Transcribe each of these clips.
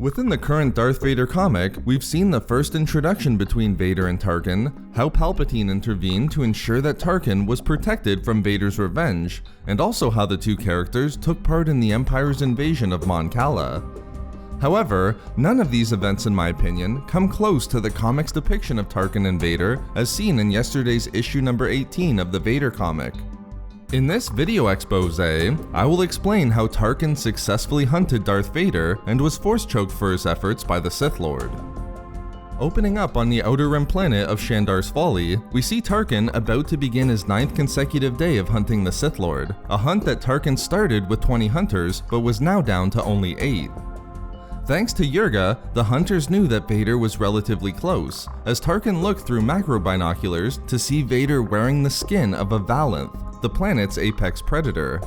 Within the current Darth Vader comic, we've seen the first introduction between Vader and Tarkin, how Palpatine intervened to ensure that Tarkin was protected from Vader's revenge, and also how the two characters took part in the Empire's invasion of Mon Cala. However, none of these events in my opinion come close to the comic's depiction of Tarkin and Vader as seen in yesterday's issue number 18 of the Vader comic. In this video expose, I will explain how Tarkin successfully hunted Darth Vader and was force-choked for his efforts by the Sith Lord. Opening up on the Outer Rim planet of Chandar's Folly, we see Tarkin about to begin his 9th consecutive day of hunting the Sith Lord, a hunt that Tarkin started with 20 hunters but was now down to only 8. Thanks to Yurga, the hunters knew that Vader was relatively close, as Tarkin looked through macro binoculars to see Vader wearing the skin of a Valanth, the planet's apex predator.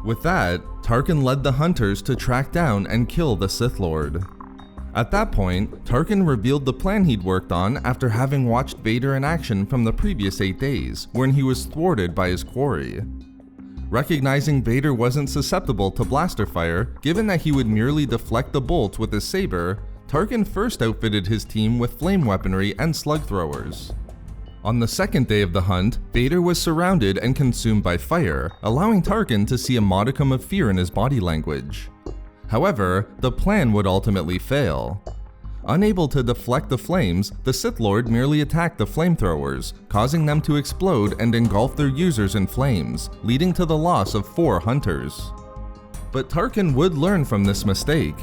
With that, Tarkin led the hunters to track down and kill the Sith Lord. At that point, Tarkin revealed the plan he'd worked on after having watched Vader in action from the previous 8 days, when he was thwarted by his quarry. Recognizing Vader wasn't susceptible to blaster fire, given that he would merely deflect the bolts with his saber, Tarkin first outfitted his team with flame weaponry and slug throwers. On the second day of the hunt, Vader was surrounded and consumed by fire, allowing Tarkin to see a modicum of fear in his body language. However, the plan would ultimately fail. Unable to deflect the flames, the Sith Lord merely attacked the flamethrowers, causing them to explode and engulf their users in flames, leading to the loss of 4 hunters. But Tarkin would learn from this mistake.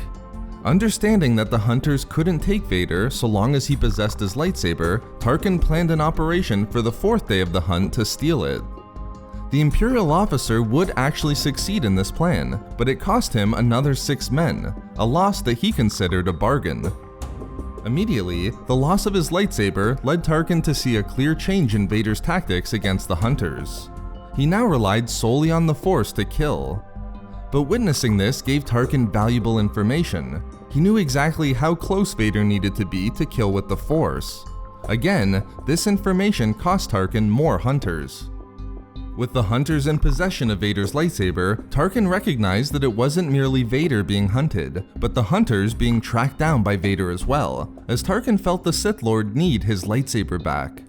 Understanding that the hunters couldn't take Vader so long as he possessed his lightsaber, Tarkin planned an operation for the 4th day of the hunt to steal it. The Imperial officer would actually succeed in this plan, but it cost him another 6 men, a loss that he considered a bargain. Immediately, the loss of his lightsaber led Tarkin to see a clear change in Vader's tactics against the hunters. He now relied solely on the Force to kill. But witnessing this gave Tarkin valuable information. He knew exactly how close Vader needed to be to kill with the Force. Again, this information cost Tarkin more hunters. With the hunters in possession of Vader's lightsaber, Tarkin recognized that it wasn't merely Vader being hunted, but the hunters being tracked down by Vader as well, as Tarkin felt the Sith Lord need his lightsaber back.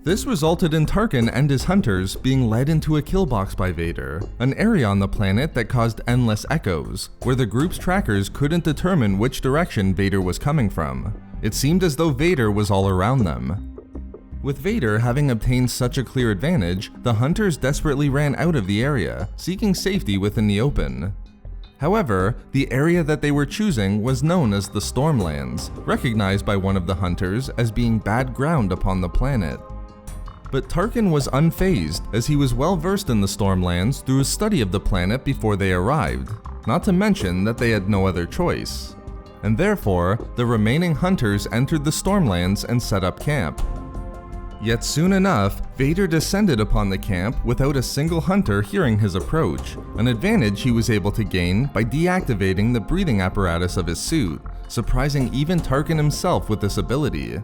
This resulted in Tarkin and his hunters being led into a kill box by Vader, an area on the planet that caused endless echoes, where the group's trackers couldn't determine which direction Vader was coming from. It seemed as though Vader was all around them. With Vader having obtained such a clear advantage, the hunters desperately ran out of the area, seeking safety within the open. However, the area that they were choosing was known as the Stormlands, recognized by one of the hunters as being bad ground upon the planet. But Tarkin was unfazed, as he was well versed in the Stormlands through his study of the planet before they arrived, not to mention that they had no other choice. And therefore, the remaining hunters entered the Stormlands and set up camp. Yet soon enough, Vader descended upon the camp without a single hunter hearing his approach, an advantage he was able to gain by deactivating the breathing apparatus of his suit, surprising even Tarkin himself with this ability.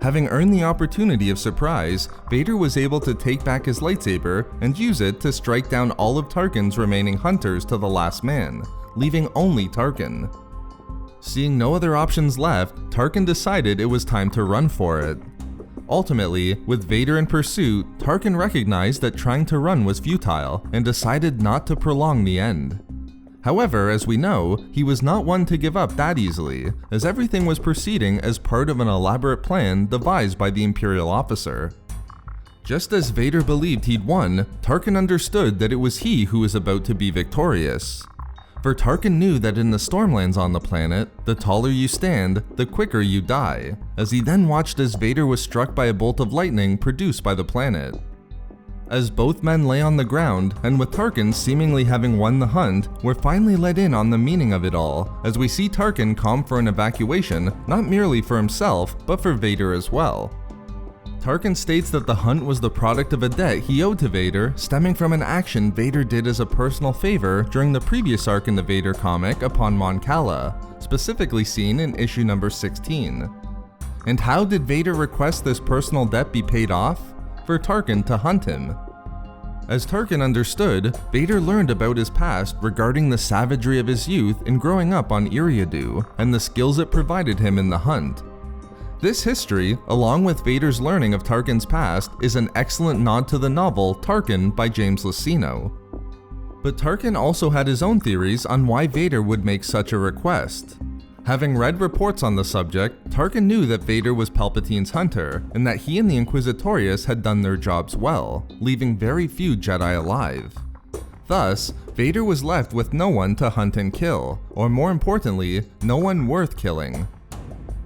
Having earned the opportunity of surprise, Vader was able to take back his lightsaber and use it to strike down all of Tarkin's remaining hunters to the last man, leaving only Tarkin. Seeing no other options left, Tarkin decided it was time to run for it. Ultimately, with Vader in pursuit, Tarkin recognized that trying to run was futile and decided not to prolong the end. However, as we know, he was not one to give up that easily, as everything was proceeding as part of an elaborate plan devised by the Imperial officer. Just as Vader believed he'd won, Tarkin understood that it was he who was about to be victorious. For Tarkin knew that in the Stormlands on the planet, the taller you stand, the quicker you die, as he then watched as Vader was struck by a bolt of lightning produced by the planet. As both men lay on the ground, and with Tarkin seemingly having won the hunt, we're finally let in on the meaning of it all, as we see Tarkin calm for an evacuation, not merely for himself, but for Vader as well. Tarkin states that the hunt was the product of a debt he owed to Vader, stemming from an action Vader did as a personal favor during the previous arc in the Vader comic upon Mon Cala, specifically seen in issue number 16. And how did Vader request this personal debt be paid off? For Tarkin to hunt him. As Tarkin understood, Vader learned about his past regarding the savagery of his youth in growing up on Eriadu, and the skills it provided him in the hunt. This history, along with Vader's learning of Tarkin's past, is an excellent nod to the novel Tarkin by James Luceno. But Tarkin also had his own theories on why Vader would make such a request. Having read reports on the subject, Tarkin knew that Vader was Palpatine's hunter, and that he and the Inquisitorius had done their jobs well, leaving very few Jedi alive. Thus, Vader was left with no one to hunt and kill, or more importantly, no one worth killing.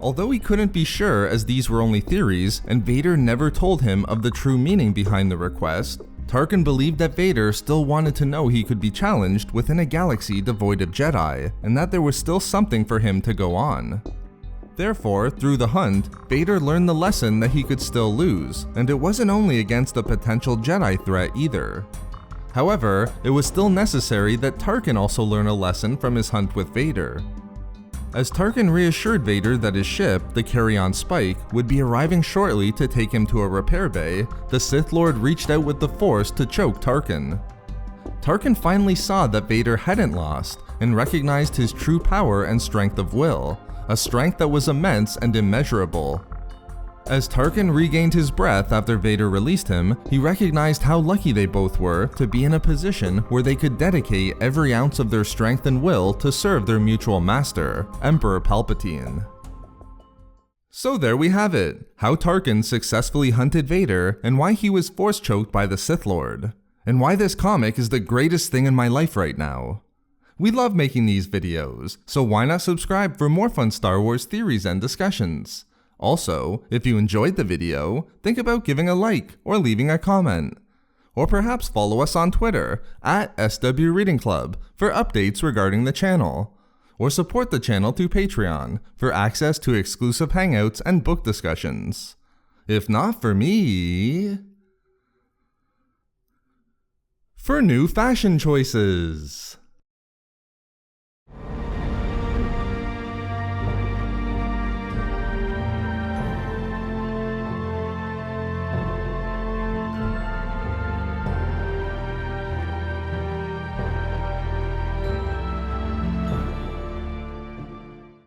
Although he couldn't be sure as these were only theories, and Vader never told him of the true meaning behind the request, Tarkin believed that Vader still wanted to know he could be challenged within a galaxy devoid of Jedi, and that there was still something for him to go on. Therefore, through the hunt, Vader learned the lesson that he could still lose, and it wasn't only against a potential Jedi threat either. However, it was still necessary that Tarkin also learn a lesson from his hunt with Vader. As Tarkin reassured Vader that his ship, the Carrion Spike, would be arriving shortly to take him to a repair bay, the Sith Lord reached out with the Force to choke Tarkin. Tarkin finally saw that Vader hadn't lost, and recognized his true power and strength of will, a strength that was immense and immeasurable. As Tarkin regained his breath after Vader released him, he recognized how lucky they both were to be in a position where they could dedicate every ounce of their strength and will to serve their mutual master, Emperor Palpatine. So there we have it, how Tarkin successfully hunted Vader and why he was force choked by the Sith Lord, and why this comic is the greatest thing in my life right now. We love making these videos, so why not subscribe for more fun Star Wars theories and discussions? Also, if you enjoyed the video, think about giving a like or leaving a comment. Or perhaps follow us on Twitter at SW Reading Club for updates regarding the channel. Or support the channel through Patreon for access to exclusive hangouts and book discussions. If not for me, for new fashion choices.